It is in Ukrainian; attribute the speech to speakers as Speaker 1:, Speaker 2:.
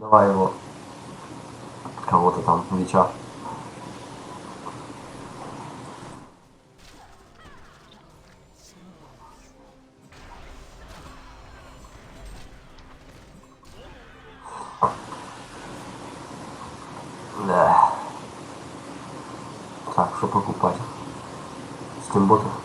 Speaker 1: Давай его. Кого-то там, Вича. Да. Так, что покупать? Стимботов.